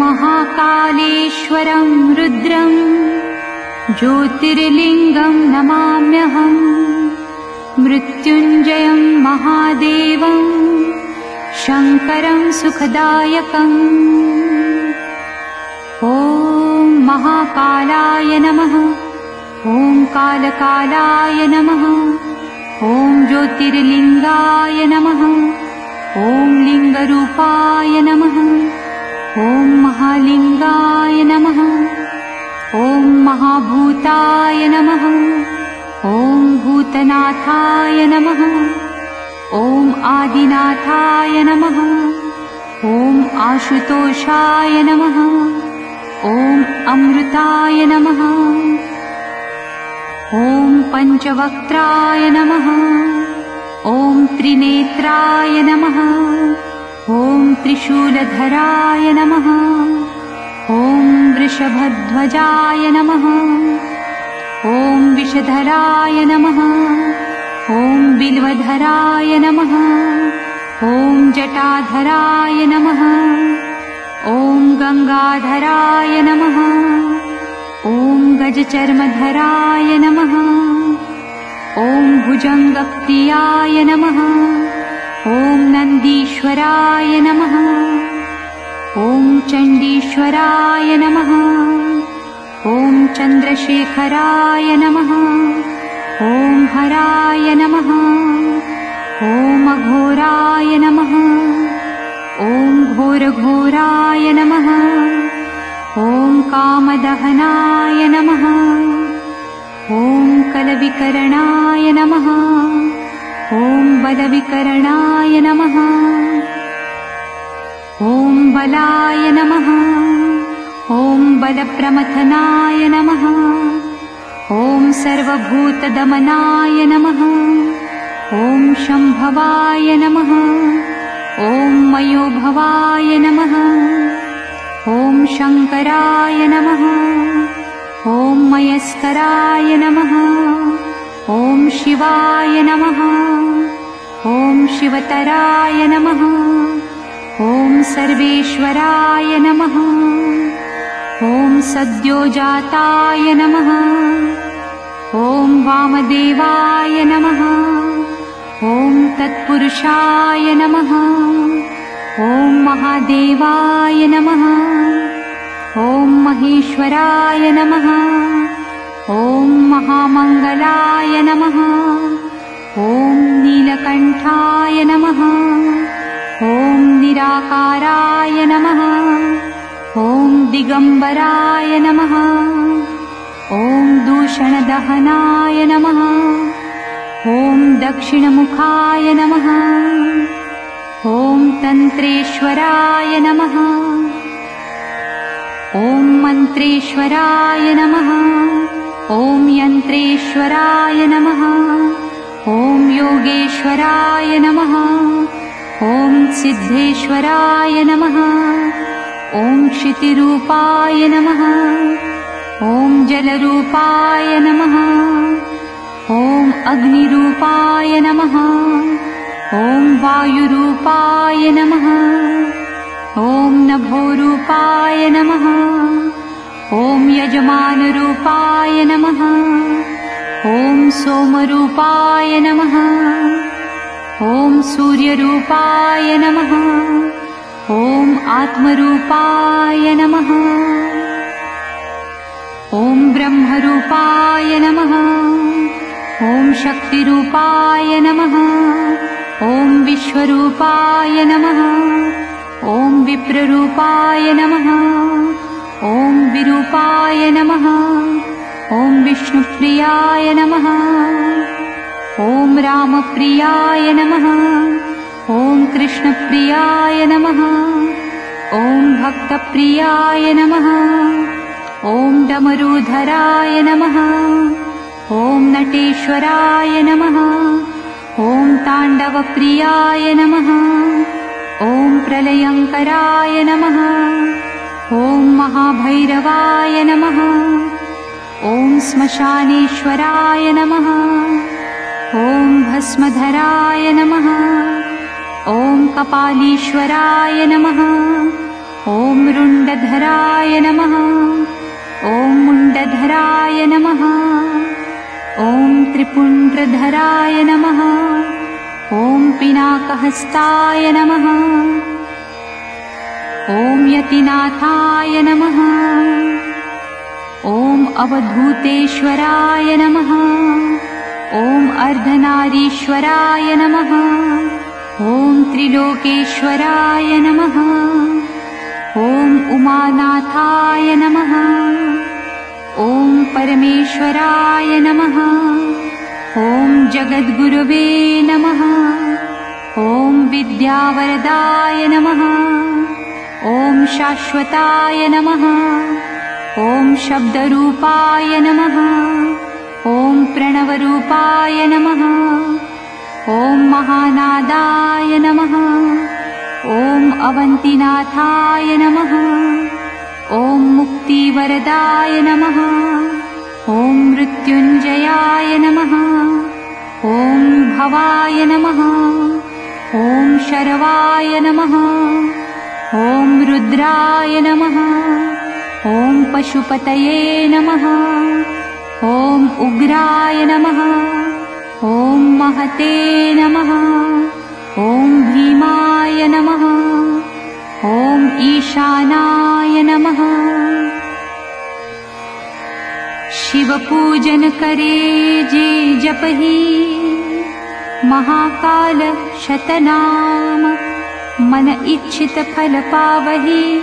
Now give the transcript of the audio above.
महाकालेश्वरं रुद्रं ज्योतिर्लिङ्गं नमाम्यहम्। मृत्युञ्जयं महादेवं शङ्करं सुखदायकम्। ॐ महाकालाय नमः। ॐ कालकालाय नमः। ॐ ज्योतिर्लिङ्गाय नमः। ॐ लिङ्गरूपाय नमः। ॐ महालिङ्गाय नमः। ॐ महाभूताय नमः। ॐ भूतनाथाय नमः। ॐ आदिनाथाय नमः। ॐ आशुतोषाय नमः। ॐ अमृताय नमः। ॐ पञ्चवक्त्राय नमः। ॐ त्रिनेत्राय नमः। ॐ त्रिशूलधराय नमः। ॐ वृषभध्वजाय नमः। ॐ विषधराय नमः। ॐ बिल्वधराय नमः। ॐ जटाधराय नमः। ॐ गङ्गाधराय नमः। ॐ गजचर्मधराय नमः। ॐ भुजङ्गप्रियाय नमः। ॐ नन्दीश्वराय नमः। ॐ चण्डीश्वराय नमः। ॐ चन्द्रशेखराय नमः। ॐ हराय नमः। ॐ अघोराय नमः। ॐ घोरघोराय नमः। ॐ कामदहनाय नमः। ॐ कलविकरणाय नमः। ॐ बलविकरणाय नमः। ॐ बलाय नमः। ॐ बलप्रमथनाय नमः। ॐ सर्वभूतदमनाय नमः। ॐ शम्भवाय नमः। ॐ मयोभवाय नमः। ॐ शङ्कराय नमः। ॐ मयस्कराय नमः। ॐ शिवाय नमः। ॐ शिवतराय नमः। ॐ सर्वेश्वराय नमः। ॐ सद्योजाताय नमः। ॐ वामदेवाय नमः। ॐ तत्पुरुषाय नमः। ॐ महादेवाय नमः। ॐ महेश्वराय नमः। ॐ महामङ्गलाय नमः। ॐ नीलकण्ठाय नमः। ॐ निराकाराय नमः। ॐ दिगम्बराय नमः। ॐ दूषणदहनाय नमः। ॐ दक्षिणमुखाय नमः। ॐ तन्त्रेश्वराय नमः। ॐ मन्त्रेश्वराय नमः। ॐ यन्त्रेश्वराय नमः। ॐ योगेश्वराय नमः। ॐ सिद्धेश्वराय नमः। ॐ क्षितिरूपाय नमः। ॐ जलरूपाय नमः। ॐ अग्निरूपाय नमः। ॐ वायुरूपाय नमः। ॐ नभोरूपाय नमः। ॐ यजमानरूपाय नमः। ॐ सोमरूपाय नमः। ॐ सूर्यरूपाय नमः। ॐ आत्मरूपाय नमः। ॐ ब्रह्मरूपाय नमः। ॐ शक्तिरूपाय नमः। ॐ विश्वरूपाय नमः। ॐ विप्ररूपाय नमः। ॐ विरूपाय नमः। ॐ विष्णुप्रियाय नमः। ॐ रामप्रियाय नमः। ॐ कृष्णप्रियाय नमः। ॐ भक्तप्रियाय नमः। ॐ डमरूधराय नमः। ॐ नटेश्वराय नमः। ॐ ताण्डवप्रियाय नमः। ॐ प्रलयङ्कराय नमः। ॐ महाभैरवाय नमः। ॐ श्मशानेश्वराय नमः। ॐ भस्मधराय नमः। ॐ कपालीश्वराय नमः। ॐ रुण्डधराय नमः। ॐ मुण्डधराय नमः। ॐ त्रिपुण्ड्रधराय नमः। ॐ पिनाकहस्ताय नमः। ॐ यतिनाथाय नमः। ॐ अवधूतेश्वराय नमः। ॐ अर्धनारीश्वराय नमः। ॐ त्रिलोकेश्वराय नमः। ॐ उमानाथाय नमः। ॐ परमेश्वराय नमः। ॐ जगद्गुरवे नमः। ॐ विद्यावरदाय नमः। ॐ शाश्वताय नमः। ॐ शब्दरूपाय नमः। ॐ प्रणवरूपाय नमः। ॐ महानादाय नमः। ॐ अवन्तिनाथाय नमः। ॐ मुक्तिवरदाय नमः। ॐ मृत्युञ्जयाय नमः। ॐ भवाय नमः। ॐ शर्वाय नमः। ॐ रुद्राय नमः। ॐ पशुपतये नमः। ॐ उग्राय नमः। ॐ महते नमः। ॐ भीमाय नमः। ॐ ईशानाय नमः। शिवपूजन करे जे जपहि, महाकाल शतनाम। मन इच्छित फल पावहि।